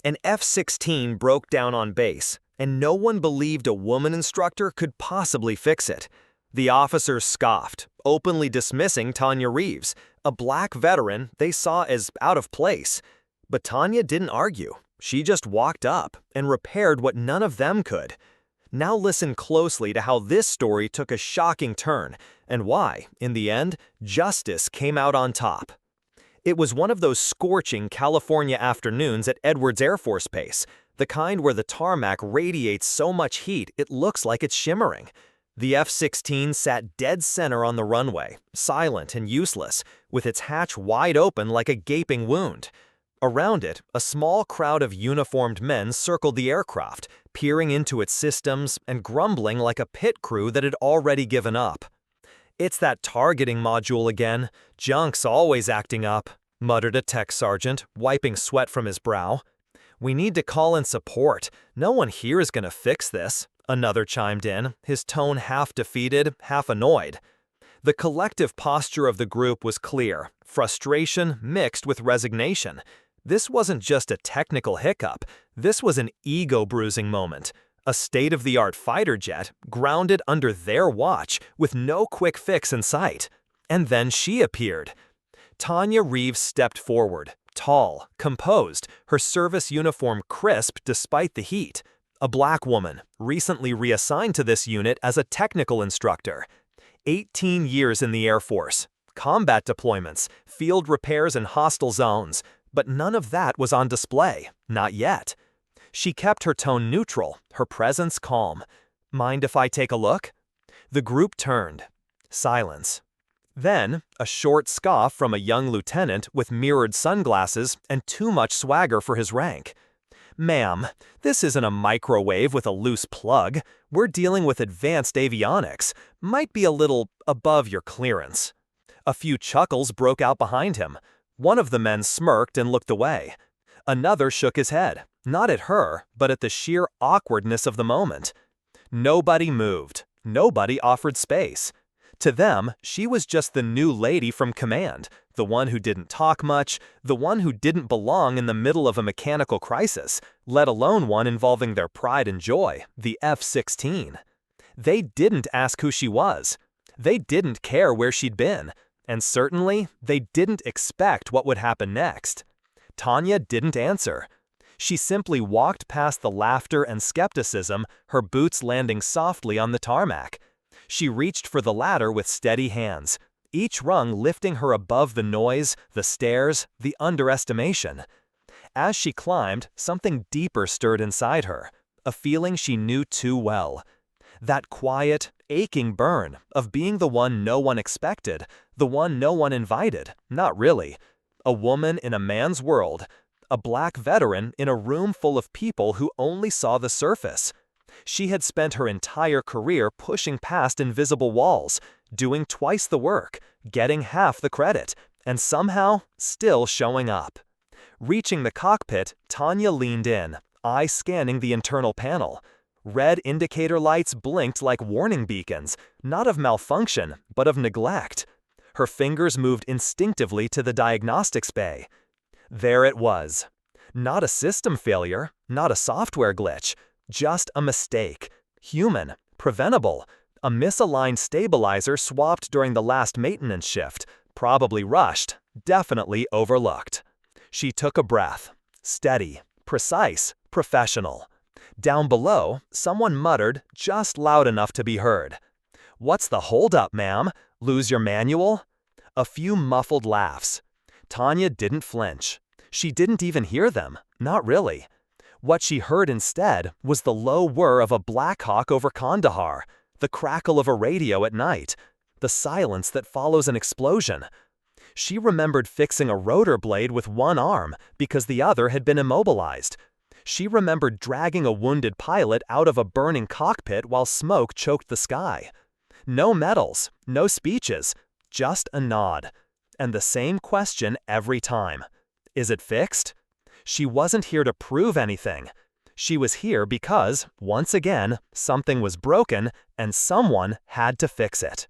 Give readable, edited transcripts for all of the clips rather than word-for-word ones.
An F-16 broke down on base, and no one believed a woman instructor could possibly fix it. The officers scoffed, openly dismissing Tanya Reeves, a black veteran they saw as out of place. But Tanya didn't argue. She just walked up and repaired what none of them could. Now listen closely to how this story took a shocking turn, and why, in the end, justice came out on top. It was one of those scorching California afternoons at Edwards Air Force Base, the kind where the tarmac radiates so much heat it looks like it's shimmering. The F-16 sat dead center on the runway, silent and useless, with its hatch wide open like a gaping wound. Around it, a small crowd of uniformed men circled the aircraft, peering into its systems and grumbling like a pit crew that had already given up. "It's that targeting module again. Junk's always acting up," muttered a tech sergeant, wiping sweat from his brow. "We need to call in support. No one here is going to fix this," another chimed in, his tone half defeated, half annoyed. The collective posture of the group was clear, frustration mixed with resignation. This wasn't just a technical hiccup, this was an ego-bruising moment. A state-of-the-art fighter jet grounded under their watch with no quick fix in sight. And then she appeared. Tanya Reeves stepped forward, tall, composed, her service uniform crisp despite the heat. A black woman, recently reassigned to this unit as a technical instructor. 18 years in the Air Force, combat deployments, field repairs in hostile zones, but none of that was on display, not yet. She kept her tone neutral, her presence calm. "Mind if I take a look?" The group turned. Silence. Then, a short scoff from a young lieutenant with mirrored sunglasses and too much swagger for his rank. "Ma'am, this isn't a microwave with a loose plug. We're dealing with advanced avionics. Might be a little above your clearance." A few chuckles broke out behind him. One of the men smirked and looked away. Another shook his head, not at her, but at the sheer awkwardness of the moment. Nobody moved. Nobody offered space. To them, she was just the new lady from command, the one who didn't talk much, the one who didn't belong in the middle of a mechanical crisis, let alone one involving their pride and joy, the F-16. They didn't ask who she was. They didn't care where she'd been. And certainly, they didn't expect what would happen next. Tanya didn't answer. She simply walked past the laughter and skepticism, her boots landing softly on the tarmac. She reached for the ladder with steady hands, each rung lifting her above the noise, the stares, the underestimation. As she climbed, something deeper stirred inside her, a feeling she knew too well. That quiet, aching burn of being the one no one expected, the one no one invited, not really. A woman in a man's world, a black veteran in a room full of people who only saw the surface. She had spent her entire career pushing past invisible walls, doing twice the work, getting half the credit, and somehow still showing up. Reaching the cockpit, Tanya leaned in, eye scanning the internal panel. Red indicator lights blinked like warning beacons, not of malfunction, but of neglect. Her fingers moved instinctively to the diagnostics bay. There it was. Not a system failure, not a software glitch, just a mistake. Human, preventable. A misaligned stabilizer swapped during the last maintenance shift, probably rushed, definitely overlooked. She took a breath. Steady, precise, professional. Down below, someone muttered just loud enough to be heard. "What's the holdup, ma'am? Lose your manual?" A few muffled laughs. Tanya didn't flinch. She didn't even hear them, not really. What she heard instead was the low whir of a Black Hawk over Kandahar, the crackle of a radio at night, the silence that follows an explosion. She remembered fixing a rotor blade with one arm because the other had been immobilized. She remembered dragging a wounded pilot out of a burning cockpit while smoke choked the sky. No medals, no speeches, just a nod. And the same question every time. Is it fixed? She wasn't here to prove anything. She was here because, once again, something was broken and someone had to fix it.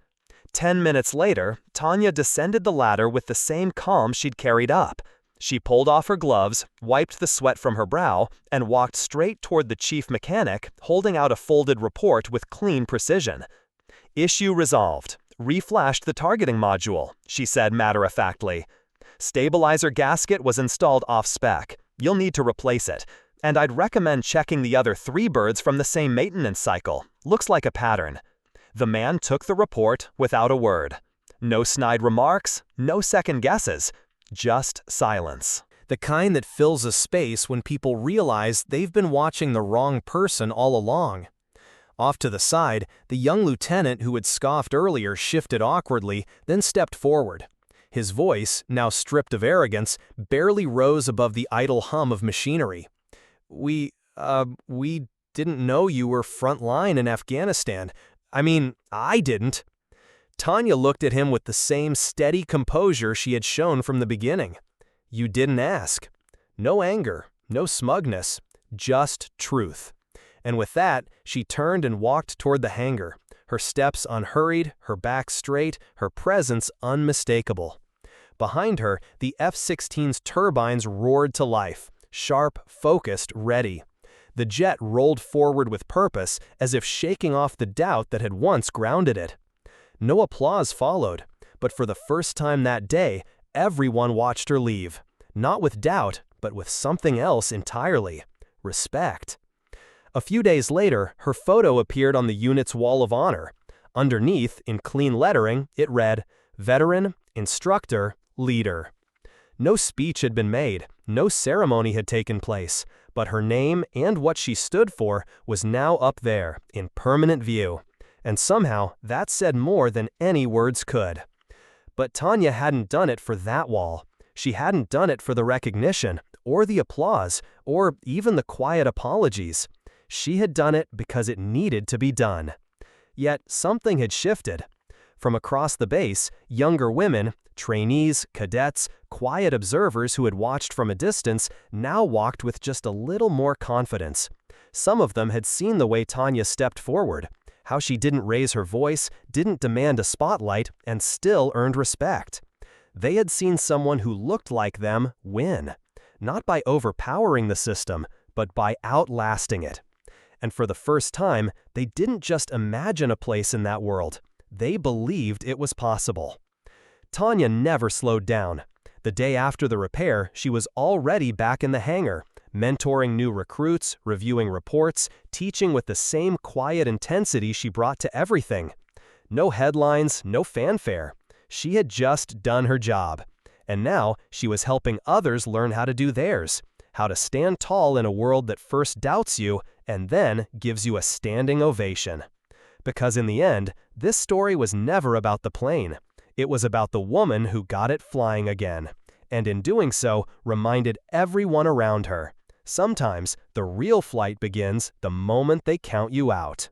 10 minutes later, Tanya descended the ladder with the same calm she'd carried up. She pulled off her gloves, wiped the sweat from her brow, and walked straight toward the chief mechanic, holding out a folded report with clean precision. "Issue resolved. Reflashed the targeting module," she said matter-of-factly. "Stabilizer gasket was installed off-spec. You'll need to replace it. And I'd recommend checking the other 3 birds from the same maintenance cycle. Looks like a pattern." The man took the report without a word. No snide remarks, no second guesses. Just silence. The kind that fills a space when people realize they've been watching the wrong person all along. Off to the side, the young lieutenant who had scoffed earlier shifted awkwardly, then stepped forward. His voice, now stripped of arrogance, barely rose above the idle hum of machinery. We didn't know you were front line in Afghanistan. I didn't." Tanya looked at him with the same steady composure she had shown from the beginning. "You didn't ask." No anger, no smugness, just truth. And with that, she turned and walked toward the hangar, her steps unhurried, her back straight, her presence unmistakable. Behind her, the F-16's turbines roared to life, sharp, focused, ready. The jet rolled forward with purpose, as if shaking off the doubt that had once grounded it. No applause followed, but for the first time that day, everyone watched her leave. Not with doubt, but with something else entirely: respect. A few days later, her photo appeared on the unit's wall of honor. Underneath, in clean lettering, it read, "Veteran, Instructor, Leader." No speech had been made, no ceremony had taken place, but her name and what she stood for was now up there, in permanent view. And somehow, that said more than any words could. But Tanya hadn't done it for that wall. She hadn't done it for the recognition, or the applause, or even the quiet apologies. She had done it because it needed to be done. Yet something had shifted. From across the base, younger women, trainees, cadets, quiet observers who had watched from a distance, now walked with just a little more confidence. Some of them had seen the way Tanya stepped forward, how she didn't raise her voice, didn't demand a spotlight, and still earned respect. They had seen someone who looked like them win, not by overpowering the system, but by outlasting it. And for the first time, they didn't just imagine a place in that world. They believed it was possible. Tanya never slowed down. The day after the repair, she was already back in the hangar, mentoring new recruits, reviewing reports, teaching with the same quiet intensity she brought to everything. No headlines, no fanfare. She had just done her job. And now she was helping others learn how to do theirs, how to stand tall in a world that first doubts you and then gives you a standing ovation. Because in the end, this story was never about the plane. It was about the woman who got it flying again, and in doing so, reminded everyone around her. Sometimes, the real flight begins the moment they count you out.